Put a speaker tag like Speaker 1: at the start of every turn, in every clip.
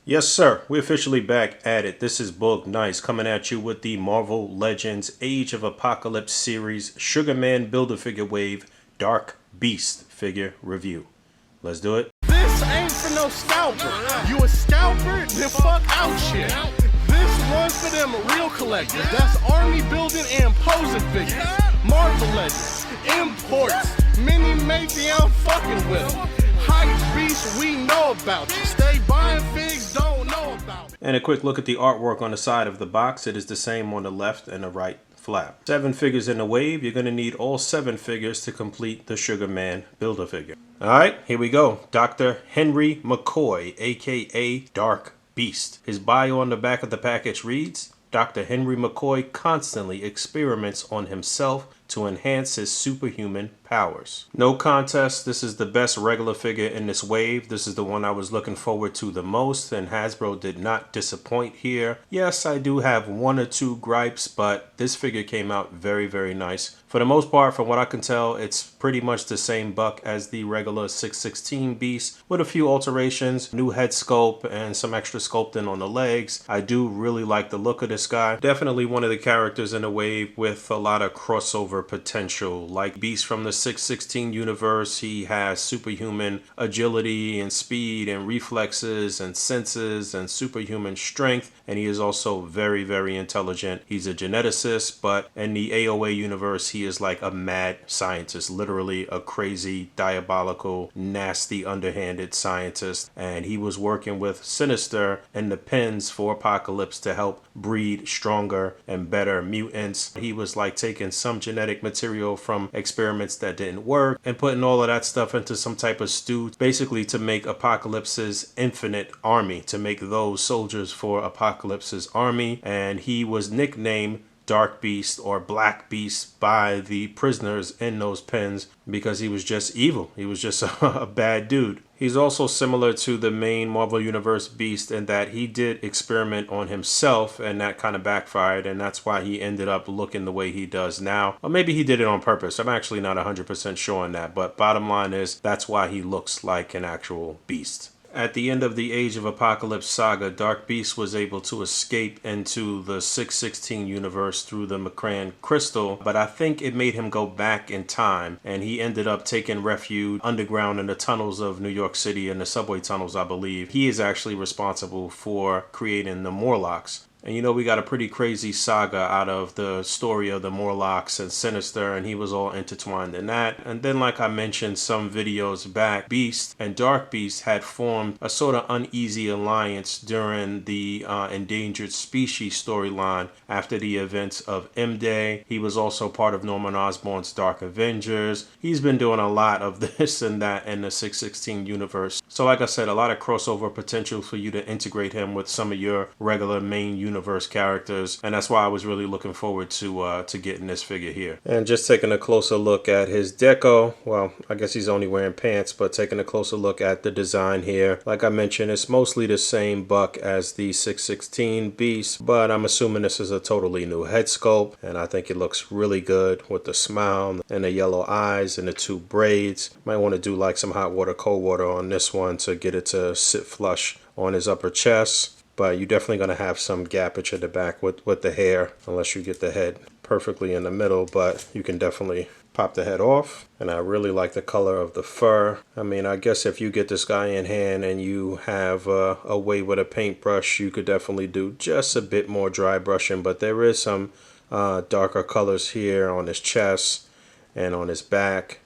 Speaker 1: Yes, sir. We're officially back at it. This is Boog Nice coming at you with the Marvel Legends Age of Apocalypse series Sugarman Build-A-Figure Wave Dark Beast figure review. Let's do it.
Speaker 2: This ain't for no scalper. You a scalper? Then fuck out shit. This one's for them real collectors. That's army building and posing figures. Marvel Legends, imports, mini matey I'm fucking with. Hype beast we know about you. Stay buying figs, don't know about it.
Speaker 1: And a quick look at the artwork on the side of the box. It is the same on the left and the right flap. 7 figures in the wave. You're going to need all 7 figures to complete the Sugarman Build-A-Figure. Alright, here we go. Dr. Henry McCoy, aka Dark Beast. His bio on the back of the package reads, Dr. Henry McCoy constantly experiments on himself to enhance his superhuman powers. No contest, this is the best regular figure in this wave. This is the one I was looking forward to the most, and Hasbro did not disappoint here. Yes, I do have 1 or 2 gripes, but this figure came out very, very nice. For the most part, from what I can tell, it's pretty much the same buck as the regular 616 Beast with a few alterations, new head sculpt, and some extra sculpting on the legs. I do really like the look of this guy. Definitely one of the characters in the wave with a lot of crossover potential. Like Beast from the 616 universe, he has superhuman agility and speed and reflexes and senses and superhuman strength, and he is also very, very intelligent. He's a geneticist, but in the AOA universe, he is like a mad scientist, literally a crazy, diabolical, nasty, underhanded scientist. And he was working with Sinister and the Pens for Apocalypse to help breed stronger and better mutants. He was like taking some genetic material from experiments that didn't work and putting all of that stuff into some type of stew, basically to make Apocalypse's infinite army, to make those soldiers for Apocalypse's army. And he was nicknamed Dark Beast or Black Beast by the prisoners in those pens because he was just evil. He was just a bad dude. He's also similar to the main Marvel Universe Beast in that he did experiment on himself, and that kind of backfired, and that's why he ended up looking the way he does now. Or maybe he did it on purpose. I'm actually not 100% sure on that, but bottom line is that's why he looks like an actual beast. At the end of the Age of Apocalypse saga, Dark Beast was able to escape into the 616 universe through the Macran crystal, but I think it made him go back in time, and he ended up taking refuge underground in the tunnels of New York City, in the subway tunnels, I believe. He is actually responsible for creating the Morlocks. And you know, we got a pretty crazy saga out of the story of the Morlocks and Sinister, and he was all intertwined in that. And then, like I mentioned some videos back, Beast and Dark Beast had formed a sort of uneasy alliance during the Endangered Species storyline after the events of M-Day. He was also part of Norman Osborn's Dark Avengers. He's been doing a lot of this and that in the 616 universe. So like I said, a lot of crossover potential for you to integrate him with some of your regular main universe characters, and that's why I was really looking forward to getting this figure here. And just taking a closer look at his deco, well, I guess he's only wearing pants, but taking a closer look at the design here, like I mentioned, it's mostly the same buck as the 616 Beast, but I'm assuming this is a totally new head sculpt, and I think it looks really good with the smile and the yellow eyes and the 2 braids. Might want to do like some hot water, cold water on this one to get it to sit flush on his upper chest. But you're definitely going to have some gappage at the back with the hair, unless you get the head perfectly in the middle, but you can definitely pop the head off. And I really like the color of the fur. I mean, I guess if you get this guy in hand and you have a way with a paintbrush, you could definitely do just a bit more dry brushing, but there is some darker colors here on his chest and on his back.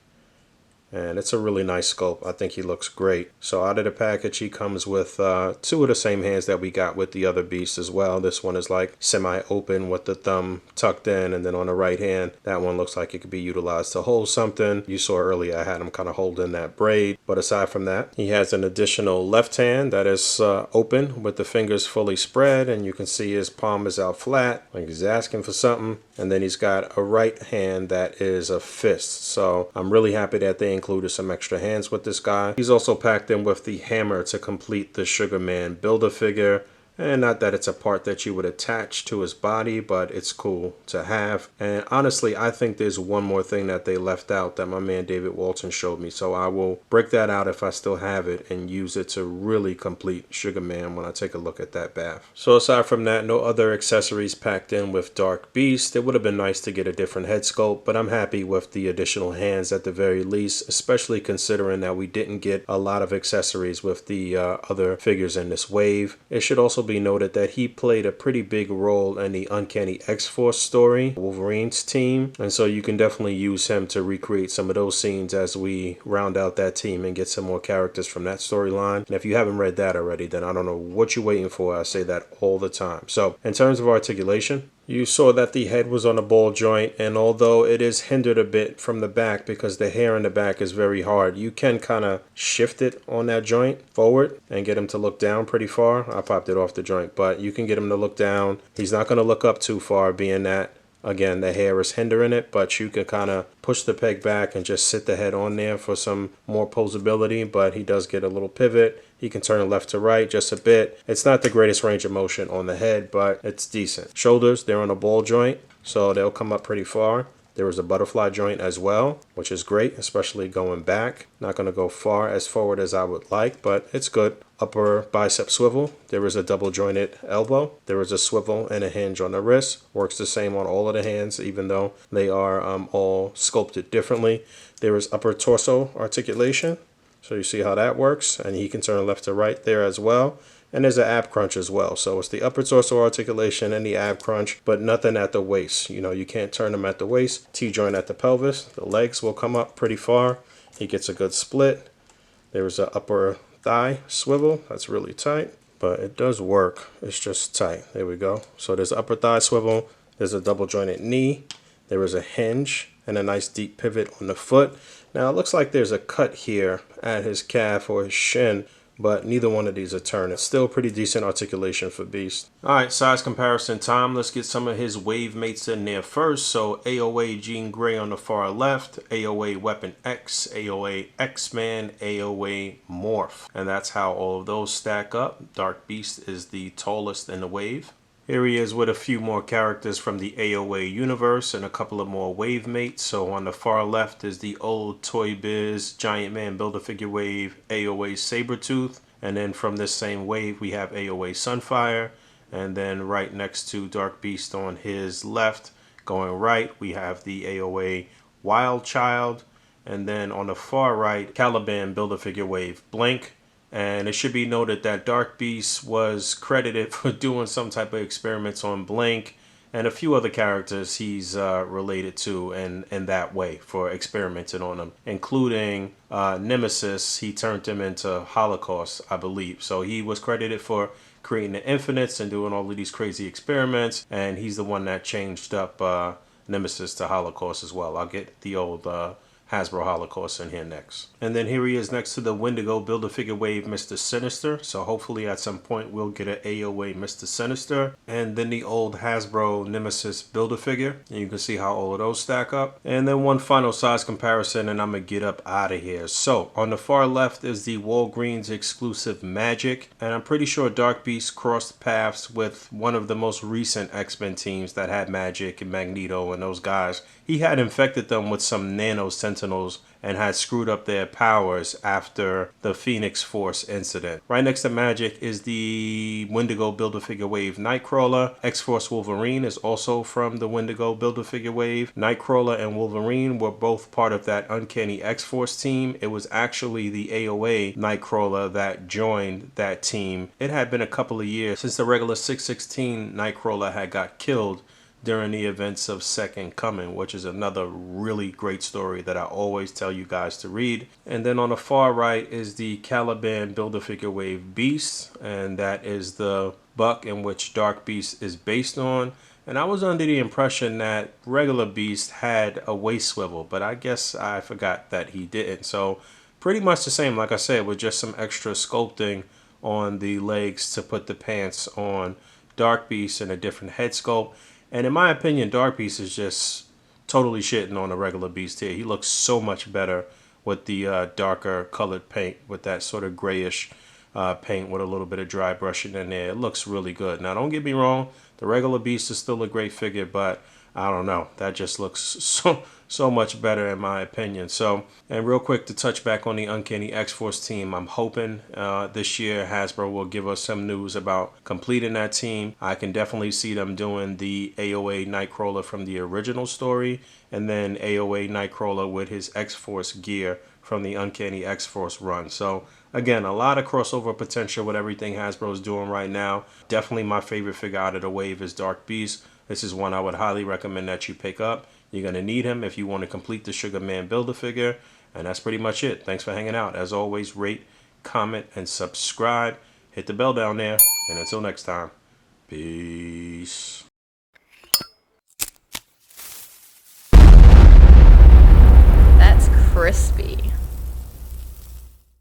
Speaker 1: And it's a really nice sculpt. I think he looks great. So out of the package, he comes with 2 of the same hands that we got with the other beasts as well. This one is like semi-open with the thumb tucked in, and then on the right hand, that one looks like it could be utilized to hold something. You saw earlier I had him kind of holding that braid. But aside from that, he has an additional left hand that is open with the fingers fully spread, and you can see his palm is out flat, like he's asking for something. And then he's got a right hand that is a fist. So I'm really happy that they included some extra hands with this guy. He's also packed in with the hammer to complete the Sugarman Build-A-Figure. And not that it's a part that you would attach to his body, but it's cool to have. And honestly, I think there's one more thing that they left out that my man David Walton showed me. So I will break that out if I still have it and use it to really complete Sugarman when I take a look at that BAF. So aside from that, no other accessories packed in with Dark Beast. It would have been nice to get a different head sculpt, but I'm happy with the additional hands at the very least, especially considering that we didn't get a lot of accessories with the other figures in this wave. It should also be noted that he played a pretty big role in the Uncanny X-Force story, Wolverine's team, and so you can definitely use him to recreate some of those scenes as we round out that team and get some more characters from that storyline. And if you haven't read that already, then I don't know what you're waiting for. I say that all the time. So in terms of articulation, you saw that the head was on a ball joint, and although it is hindered a bit from the back because the hair in the back is very hard, you can kind of shift it on that joint forward and get him to look down pretty far. I popped it off the joint, but you can get him to look down. He's not going to look up too far, being that, again, the hair is hindering it, but you can kind of push the peg back and just sit the head on there for some more posability, but he does get a little pivot. He can turn left to right just a bit. It's not the greatest range of motion on the head, but it's decent. Shoulders, they're on a ball joint, so they'll come up pretty far. There is a butterfly joint as well, which is great, especially going back. Not going to go far as forward as I would like, but it's good. Upper bicep swivel. There is a double jointed elbow. There is a swivel and a hinge on the wrist. Works the same on all of the hands, even though they are all sculpted differently. There is upper torso articulation. So you see how that works, and he can turn left to right there as well. And there's an ab crunch as well. So it's the upper torso articulation and the ab crunch, but nothing at the waist. You know, you can't turn them at the waist. T-joint at the pelvis. The legs will come up pretty far. He gets a good split. There's an upper thigh swivel. That's really tight, but it does work. It's just tight. There we go. So there's upper thigh swivel. There's a double jointed knee. There is a hinge and a nice deep pivot on the foot. Now it looks like there's a cut here at his calf or his shin, but neither one of these are turning. It's still pretty decent articulation for Beast. Alright, size comparison time. Let's get some of his wave mates in there first. So AOA Jean Grey on the far left, AOA Weapon X, AOA X-Man, AOA Morph. And that's how all of those stack up. Dark Beast is the tallest in the wave. Here he is with a few more characters from the AOA universe and a couple of more wave mates. So on the far left is the old Toy Biz Giant Man Build-A-Figure wave, AOA Sabretooth. And then from this same wave we have AOA Sunfire. And then right next to Dark Beast on his left, going right, we have the AOA Wild Child. And then on the far right, Caliban Build-A-Figure wave Blink. And it should be noted that Dark Beast was credited for doing some type of experiments on Blink and a few other characters he's related to in that way for experimenting on them, including Nemesis. He turned him into Holocaust, I believe. So he was credited for creating the Infinites and doing all of these crazy experiments, and he's the one that changed up Nemesis to Holocaust as well. I'll get the old Hasbro Holocaust in here next. And then here he is next to the Wendigo Build-A-Figure wave Mr. Sinister. So hopefully at some point we'll get an AOA Mr. Sinister. And then the old Hasbro Nemesis Build-A-Figure. And you can see how all of those stack up. And then one final size comparison and I'm going to get up out of here. So on the far left is the Walgreens exclusive Magic. And I'm pretty sure Dark Beast crossed paths with one of the most recent X-Men teams that had Magic and Magneto and those guys. He had infected them with some nano sentinels and had screwed up their powers after the Phoenix Force incident. Right next to Magic is the Wendigo Build-A-Figure wave Nightcrawler. X-Force Wolverine is also from the Wendigo Build-A-Figure wave. Nightcrawler and Wolverine were both part of that Uncanny X-Force team. It was actually the AOA Nightcrawler that joined that team. It had been a couple of years since the regular 616 Nightcrawler had got killed during the events of Second Coming, which is another really great story that I always tell you guys to read. And then on the far right is the Caliban Build-A-Figure wave Beast, and that is the buck in which Dark Beast is based on. And I was under the impression that regular Beast had a waist swivel, but I guess I forgot that he didn't. So pretty much the same, like I said, with just some extra sculpting on the legs to put the pants on Dark Beast and a different head sculpt. And in my opinion, Dark Beast is just totally shitting on a regular Beast here. He looks so much better with the darker colored paint with that sort of grayish paint with a little bit of dry brushing in there. It looks really good. Now, don't get me wrong. The regular Beast is still a great figure, but I don't know. That just looks so much better in my opinion. So, and real quick to touch back on the Uncanny X-Force team, I'm hoping this year Hasbro will give us some news about completing that team. I can definitely see them doing the AOA Nightcrawler from the original story, and then AOA Nightcrawler with his X-Force gear from the Uncanny X-Force run. So again, a lot of crossover potential with everything Hasbro's doing right now. Definitely my favorite figure out of the wave is Dark Beast. This is one I would highly recommend that you pick up. You're going to need him if you want to complete the Sugarman Build-A-Figure. And that's pretty much it. Thanks for hanging out. As always, rate, comment, and subscribe. Hit the bell down there. And until next time, peace.
Speaker 3: That's crispy.